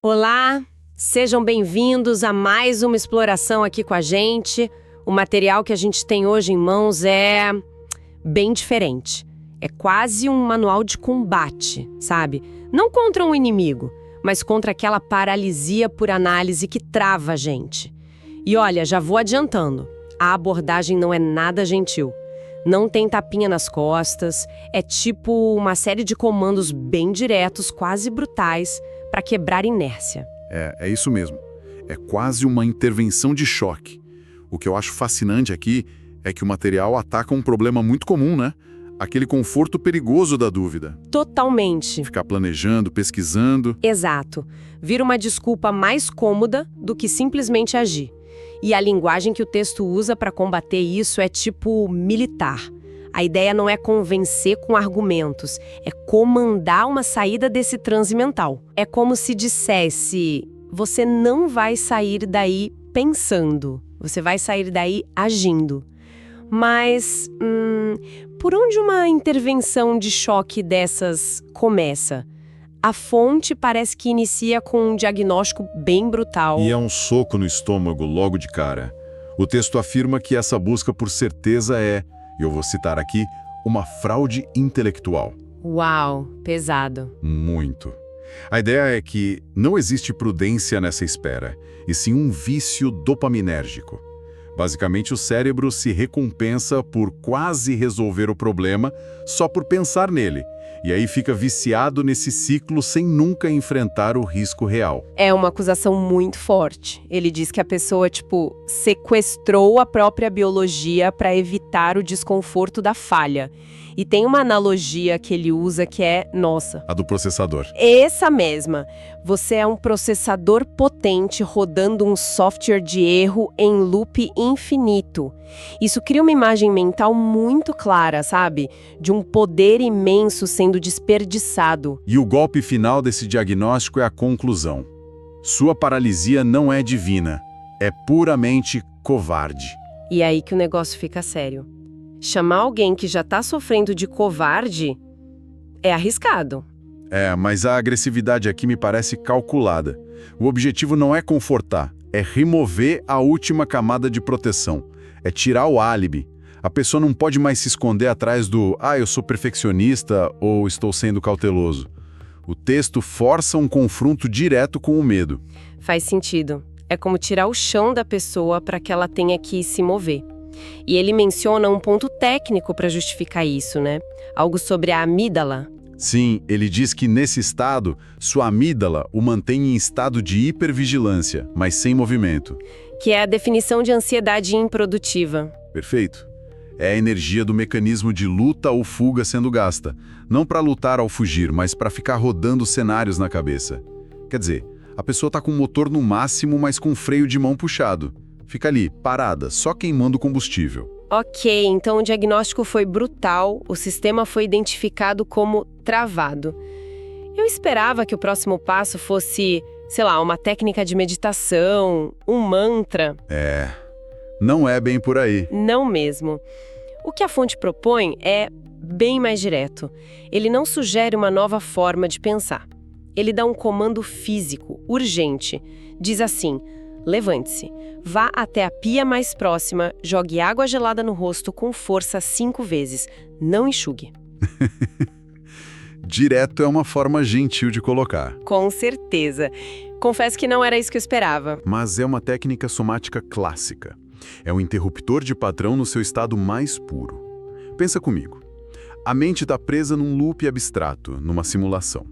Olá, sejam bem-vindos a mais uma exploração aqui com a gente. O material que a gente tem hoje em mãos é bem diferente. É quase um manual de combate, sabe? Não contra um inimigo, mas contra aquela paralisia por análise que trava a gente. E olha, já vou adiantando, a abordagem não é nada gentil. Não tem tapinha nas costas, é tipo uma série de comandos bem diretos, quase brutais, para quebrar inércia. É isso mesmo. É quase uma intervenção de choque. O que eu acho fascinante aqui é que o material ataca um problema muito comum, né? Aquele conforto perigoso da dúvida. Totalmente. Ficar planejando, pesquisando. Exato. Vira uma desculpa mais cômoda do que simplesmente agir. E a linguagem que o texto usa para combater isso é tipo militar. A ideia não é convencer com argumentos, é comandar uma saída desse transe mental. É como se dissesse, você não vai sair daí pensando, você vai sair daí agindo. Mas, por onde uma intervenção de choque dessas começa? A fonte parece que inicia com um diagnóstico bem brutal. E é um soco no estômago logo de cara. O texto afirma que essa busca por certeza é, eu vou citar aqui, uma fraude intelectual. Uau, pesado. Muito. A ideia é que não existe prudência nessa espera, e sim um vício dopaminérgico. Basicamente, o cérebro se recompensa por quase resolver o problema só por pensar nele. E aí fica viciado nesse ciclo sem nunca enfrentar o risco real. É uma acusação muito forte. Ele diz que a pessoa, sequestrou a própria biologia para evitar o desconforto da falha. E tem uma analogia que ele usa que é, nossa... A do processador. Essa mesma. Você é um processador potente rodando um software de erro em loop infinito. Isso cria uma imagem mental muito clara, sabe? De um poder imenso sendo desperdiçado. E o golpe final desse diagnóstico é a conclusão. Sua paralisia não é divina, é puramente covarde. E é aí que o negócio fica sério. Chamar alguém que já está sofrendo de covarde é arriscado. Mas a agressividade aqui me parece calculada. O objetivo não é confortar, é remover a última camada de proteção. É tirar o álibi. A pessoa não pode mais se esconder atrás do eu sou perfeccionista ou estou sendo cauteloso. O texto força um confronto direto com o medo. Faz sentido. É como tirar o chão da pessoa para que ela tenha que se mover. E ele menciona um ponto técnico para justificar isso, né? Algo sobre a amígdala. Sim, ele diz que nesse estado, sua amígdala o mantém em estado de hipervigilância, mas sem movimento. Que é a definição de ansiedade improdutiva. Perfeito. É a energia do mecanismo de luta ou fuga sendo gasta. Não para lutar ao fugir, mas para ficar rodando cenários na cabeça. Quer dizer, a pessoa está com o motor no máximo, mas com o freio de mão puxado. Fica ali, parada, só queimando combustível. Ok, então o diagnóstico foi brutal, o sistema foi identificado como travado. Eu esperava que o próximo passo fosse, uma técnica de meditação, um mantra. Não é bem por aí. Não mesmo. O que a fonte propõe é bem mais direto. Ele não sugere uma nova forma de pensar. Ele dá um comando físico, urgente. Diz assim: levante-se, vá até a pia mais próxima, jogue água gelada no rosto com força 5 vezes. Não enxugue. Direto é uma forma gentil de colocar. Com certeza. Confesso que não era isso que eu esperava. Mas é uma técnica somática clássica. É um interruptor de padrão no seu estado mais puro. Pensa comigo. A mente está presa num loop abstrato, numa simulação.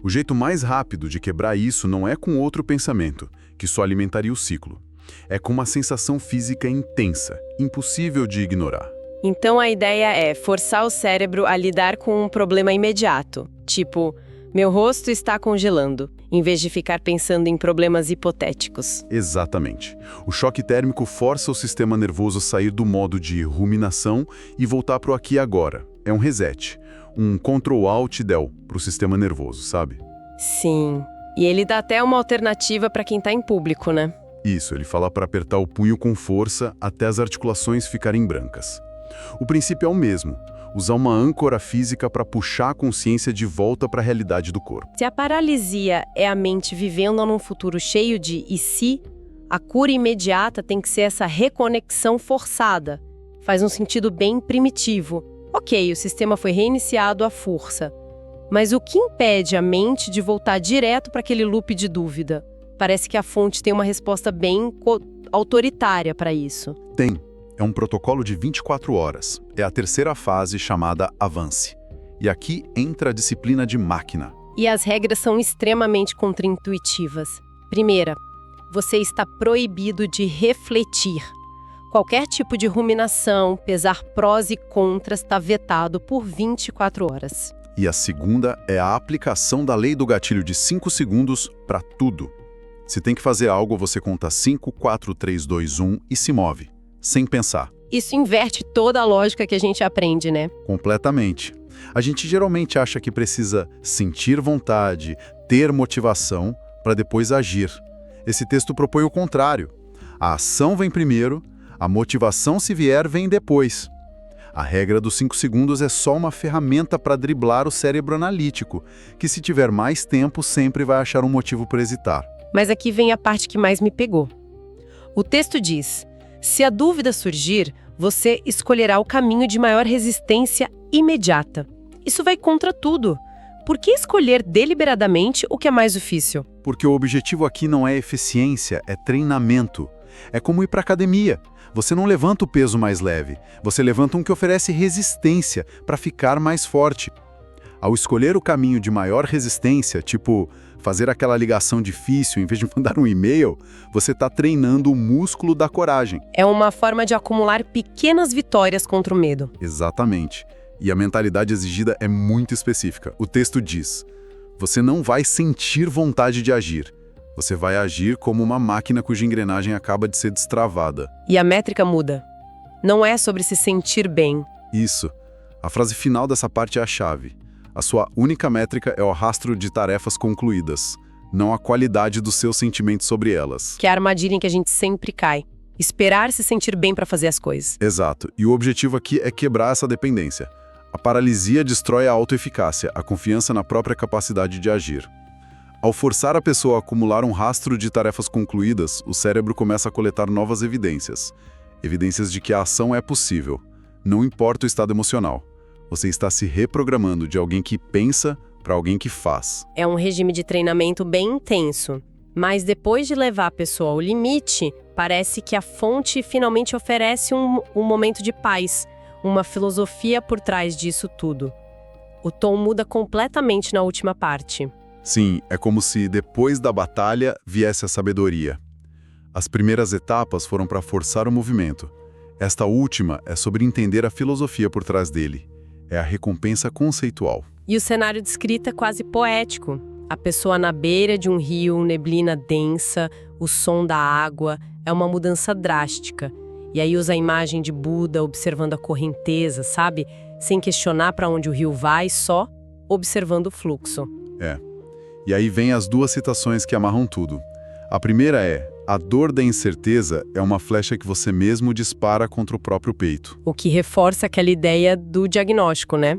O jeito mais rápido de quebrar isso não é com outro pensamento, que só alimentaria o ciclo. É com uma sensação física intensa, impossível de ignorar. Então a ideia é forçar o cérebro a lidar com um problema imediato, tipo, meu rosto está congelando, em vez de ficar pensando em problemas hipotéticos. Exatamente. O choque térmico força o sistema nervoso a sair do modo de ruminação e voltar para o aqui e agora. É um reset, um Ctrl-Alt-Del para o sistema nervoso, sabe? Sim. E ele dá até uma alternativa para quem está em público, né? Isso, ele fala para apertar o punho com força até as articulações ficarem brancas. O princípio é o mesmo. usar uma âncora física para puxar a consciência de volta para a realidade do corpo. Se a paralisia é a mente vivendo num futuro cheio de e se, a cura imediata tem que ser essa reconexão forçada. Faz um sentido bem primitivo. Ok, o sistema foi reiniciado à força. Mas o que impede a mente de voltar direto para aquele loop de dúvida? Parece que a fonte tem uma resposta bem autoritária para isso. Tem. É um protocolo de 24 horas. É a terceira fase, chamada Avance. E aqui entra a disciplina de máquina. E as regras são extremamente contraintuitivas. Primeira, você está proibido de refletir. Qualquer tipo de ruminação, pesar prós e contras, está vetado por 24 horas. E a segunda é a aplicação da lei do gatilho de 5 segundos para tudo. Se tem que fazer algo, você conta 5, 4, 3, 2, 1 e se move, sem pensar. Isso inverte toda a lógica que a gente aprende, né? Completamente. A gente geralmente acha que precisa sentir vontade, ter motivação, para depois agir. Esse texto propõe o contrário. A ação vem primeiro, a motivação, se vier, vem depois. A regra dos 5 segundos é só uma ferramenta para driblar o cérebro analítico, que se tiver mais tempo sempre vai achar um motivo para hesitar. Mas aqui vem a parte que mais me pegou. O texto diz: se a dúvida surgir, você escolherá o caminho de maior resistência imediata. Isso vai contra tudo. Por que escolher deliberadamente o que é mais difícil? Porque o objetivo aqui não é eficiência, é treinamento. É como ir para a academia. Você não levanta o peso mais leve, você levanta um que oferece resistência para ficar mais forte. Ao escolher o caminho de maior resistência, tipo fazer aquela ligação difícil em vez de mandar um e-mail, você está treinando o músculo da coragem. É uma forma de acumular pequenas vitórias contra o medo. Exatamente. E a mentalidade exigida é muito específica. O texto diz: você não vai sentir vontade de agir. Você vai agir como uma máquina cuja engrenagem acaba de ser destravada. E a métrica muda. Não é sobre se sentir bem. Isso. A frase final dessa parte é a chave. A sua única métrica é o rastro de tarefas concluídas, não a qualidade dos seus sentimentos sobre elas. Que é a armadilha em que a gente sempre cai. Esperar se sentir bem para fazer as coisas. Exato. E o objetivo aqui é quebrar essa dependência. A paralisia destrói a autoeficácia, a confiança na própria capacidade de agir. Ao forçar a pessoa a acumular um rastro de tarefas concluídas, o cérebro começa a coletar novas evidências. Evidências de que a ação é possível. Não importa o estado emocional. Você está se reprogramando de alguém que pensa para alguém que faz. É um regime de treinamento bem intenso. Mas depois de levar a pessoa ao limite, parece que a fonte finalmente oferece um momento de paz, uma filosofia por trás disso tudo. O tom muda completamente na última parte. Sim, é como se depois da batalha viesse a sabedoria. As primeiras etapas foram para forçar o movimento. Esta última é sobre entender a filosofia por trás dele. É a recompensa conceitual. E o cenário descrito é quase poético. A pessoa na beira de um rio, neblina densa, o som da água, é uma mudança drástica. E aí usa a imagem de Buda observando a correnteza, sabe? Sem questionar para onde o rio vai, só observando o fluxo. E aí vem as duas citações que amarram tudo. A primeira é: a dor da incerteza é uma flecha que você mesmo dispara contra o próprio peito. O que reforça aquela ideia do diagnóstico, né?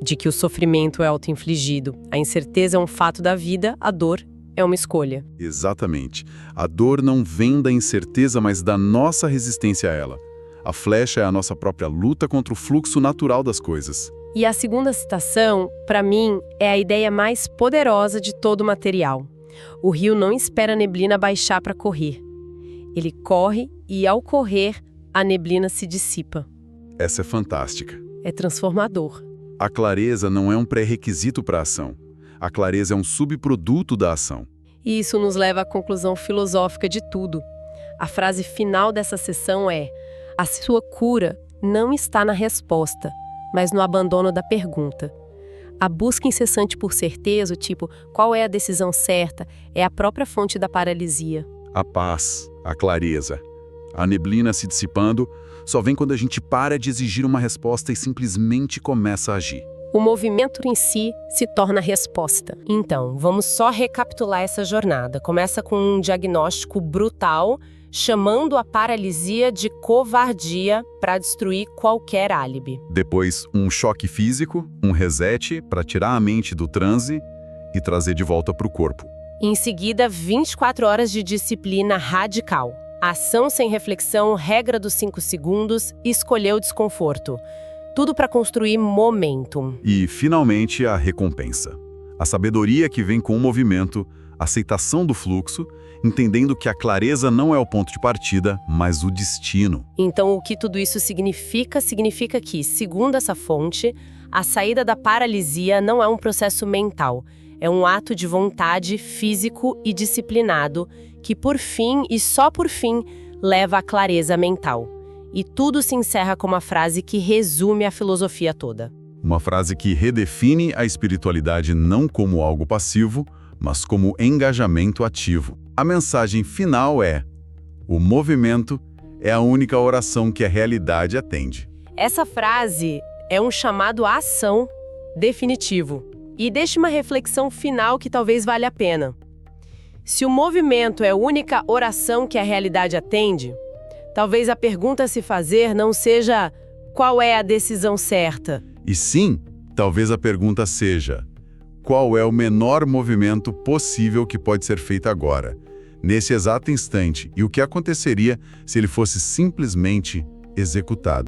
De que o sofrimento é auto-infligido. A incerteza é um fato da vida, a dor é uma escolha. Exatamente. A dor não vem da incerteza, mas da nossa resistência a ela. A flecha é a nossa própria luta contra o fluxo natural das coisas. E a segunda citação, para mim, é a ideia mais poderosa de todo o material. O rio não espera a neblina baixar para correr. Ele corre e, ao correr, a neblina se dissipa. Essa é fantástica. É transformador. A clareza não é um pré-requisito para a ação. A clareza é um subproduto da ação. E isso nos leva à conclusão filosófica de tudo. A frase final dessa sessão é: a sua cura não está na resposta, mas no abandono da pergunta. A busca incessante por certeza, tipo, qual é a decisão certa, é a própria fonte da paralisia. A paz, a clareza. A neblina se dissipando só vem quando a gente para de exigir uma resposta e simplesmente começa a agir. O movimento em si se torna a resposta. Então, vamos só recapitular essa jornada. Começa com um diagnóstico brutal chamando a paralisia de covardia para destruir qualquer álibi. Depois, um choque físico, um reset para tirar a mente do transe e trazer de volta para o corpo. Em seguida, 24 horas de disciplina radical. Ação sem reflexão, regra dos 5 segundos, escolher o desconforto. Tudo para construir momentum. E, finalmente, a recompensa. A sabedoria que vem com o movimento, a aceitação do fluxo, entendendo que a clareza não é o ponto de partida, mas o destino. Então, o que tudo isso significa? Significa que, segundo essa fonte, a saída da paralisia não é um processo mental, é um ato de vontade físico e disciplinado que, por fim e só por fim, leva à clareza mental. E tudo se encerra com uma frase que resume a filosofia toda. Uma frase que redefine a espiritualidade não como algo passivo, mas como engajamento ativo. A mensagem final é: o movimento é a única oração que a realidade atende. Essa frase é um chamado à ação definitivo. E deixa uma reflexão final que talvez valha a pena. Se o movimento é a única oração que a realidade atende, talvez a pergunta a se fazer não seja qual é a decisão certa. E sim, talvez a pergunta seja: qual é o menor movimento possível que pode ser feito agora, nesse exato instante, e o que aconteceria se ele fosse simplesmente executado?